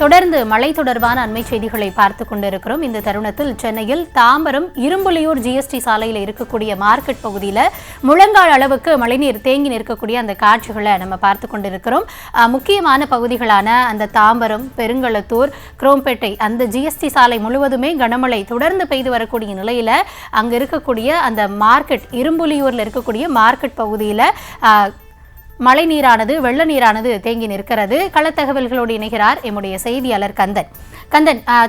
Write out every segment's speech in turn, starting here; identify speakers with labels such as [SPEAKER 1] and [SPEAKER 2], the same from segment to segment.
[SPEAKER 1] தொடர்ந்து மழை தொடர்பான அண்மை செய்திகளை பார்த்து கொண்டிருக்கிறோம். இந்த தருணத்தில் சென்னையில் தாம்பரம் இரும்புலியூர் ஜிஎஸ்டி சாலையில் இருக்கக்கூடிய மார்க்கெட் பகுதியில் முழங்கால் அளவுக்கு மழைநீர் தேங்கி நிற்கக்கூடிய அந்த காட்சிகளை நம்ம பார்த்து கொண்டிருக்கிறோம். முக்கியமான பகுதிகளான அந்த தாம்பரம், பெருங்களத்தூர், குரோம்பேட்டை அந்த ஜிஎஸ்டி சாலை முழுவதுமே கனமழை தொடர்ந்து பெய்து வரக்கூடிய நிலையில் அங்கே இருக்கக்கூடிய அந்த மார்க்கெட் இரும்புலியூரில் இருக்கக்கூடிய மார்க்கெட் பகுதியில் மழை நீரானது வெள்ள நீரானது தேங்கி நிற்கிறது. களத்தகவல்களோடு இணைகிறார் எம்முடைய செய்தியாளர் கந்தன்.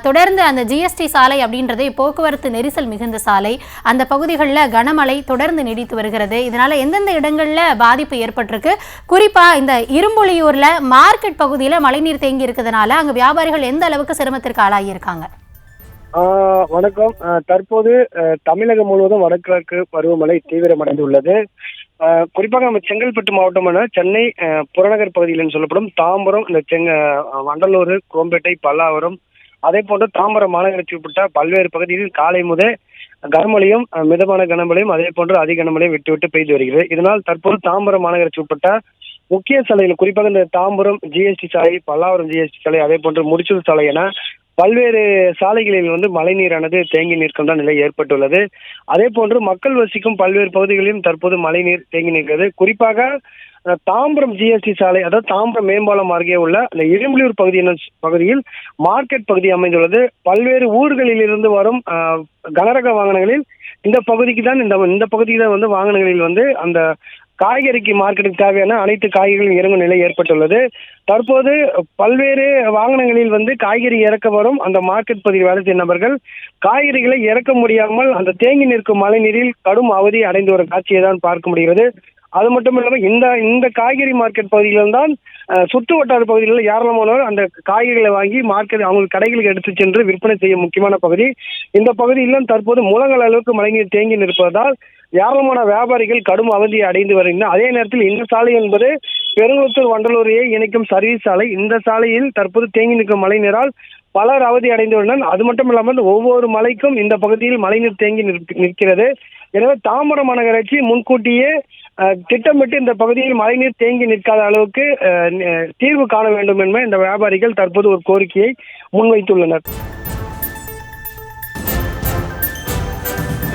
[SPEAKER 1] தொடர்ந்து அந்த ஜிஎஸ்டி சாலை அப்படின்றதே போக்குவரத்து நெரிசல் மிகுந்த சாலை. அந்த பகுதிகளில் கனமழை தொடர்ந்து நீடித்து வருகிறது. இதனால எந்தெந்த இடங்கள்ல பாதிப்பு ஏற்பட்டிருக்கு? குறிப்பா இந்த இரும்புலியூர்ல மார்க்கெட் பகுதியில மழைநீர் தேங்கி இருக்கிறதுனால அங்க வியாபாரிகள் எந்த அளவுக்கு சிரமத்திற்கு ஆளாகி இருக்காங்க?
[SPEAKER 2] வணக்கம். தற்போது தமிழகம் முழுவதும் வடகிழக்கு பருவமழை தீவிரமடைந்துள்ளது. குறிப்பாக நம்ம செங்கல்பட்டு மாவட்டமான சென்னை புறநகர் பகுதியில் சொல்லப்படும் தாம்பரம், இந்த வண்டலூர், குரோம்பேட்டை, பல்லாவரம், அதே போன்று தாம்பரம் மாநகராட்சி உட்பட்ட பல்வேறு பகுதிகளில் காலை முதல் கனமழையும் மிதமான கனமழையும் அதே போன்று அதிக கனமழையும் விட்டு விட்டு பெய்து வருகிறது. இதனால் தற்போது தாம்பரம் மாநகராட்சி உட்பட்ட முக்கிய சாலைகள், குறிப்பாக இந்த தாம்பரம் ஜிஎஸ்டி சாலை, பல்லாவரம் ஜிஎஸ்டி சாலை, அதே போன்று முடிச்சூர் சாலை என பல்வேறு சாலைகளில் மழைநீரானது தேங்கி நிற்கின்ற நிலை ஏற்பட்டுள்ளது. அதே போன்று மக்கள் வசிக்கும் பல்வேறு பகுதிகளிலும் தற்போது மழைநீர் தேங்கி நிற்கிறது. குறிப்பாக தாம்பரம் ஜிஎஸ்டி சாலை, அதாவது தாம்பரம் மேம்பாலம் அருகே உள்ள இந்த இரும்புலியூர் பகுதியில் மார்க்கெட் பகுதி அமைந்துள்ளது. பல்வேறு ஊர்களில் இருந்து வரும் கனரக வாகனங்களில் இந்த பகுதிக்கு தான் இந்த பகுதியில் தான் வாகனங்களில் அந்த காய்கறிக்கு மார்க்கெட்டுக்கு தேவையான அனைத்து காய்கறிகளும் இறங்கும் நிலை ஏற்பட்டுள்ளது. தற்போது பல்வேறு வாகனங்களில் காய்கறி இறக்க வரும் அந்த மார்க்கெட் பகுதியில் வேலை செய்யும் நபர்கள் காய்கறிகளை இறக்க முடியாமல் அந்த தேங்கி நிற்கும் மழை நீரில் கடும் அவதி அடைந்து வரும் காட்சியை தான் பார்க்க முடிகிறது. அது மட்டும் இல்லாமல் இந்த காய்கறி மார்க்கெட் பகுதியில் தான் சுற்று வட்டார பகுதிகளில் ஏராளமானவர் அந்த காய்கறிகளை வாங்கி அவங்க கடைகளுக்கு எடுத்து சென்று விற்பனை செய்ய முக்கியமான பகுதி. இந்த பகுதியிலும் தற்போது முழங்கால் அளவுக்கு மழைநீர் தேங்கி நிற்பதால் ஏராளமான வியாபாரிகள் கடும் அவதியை அடைந்து வருகின்றனர். அதே நேரத்தில் இந்த சாலை என்பது பெருங்குளத்தூர், வண்டலூரையே இணைக்கும் சர்வீஸ் சாலை. இந்த சாலையில் தற்போது தேங்கி நிற்கும் மழை நீரால் பலர் அவதி அடைந்து வருகின்றனர். அது மட்டும் இல்லாமல் ஒவ்வொரு மலைக்கும் இந்த பகுதியில் மழைநீர் தேங்கி நிற்கிறது. எனவே தாம்பரம் மாநகராட்சி முன்கூட்டியே திட்டமிட்டு இந்த பகுதியில் மழைநீர் தேங்கி நிற்காத அளவுக்கு தீர்வு காண வேண்டும் என்ற இந்த வியாபாரிகள் தற்போது ஒரு கோரிக்கையை முன்வைத்துள்ளனர்.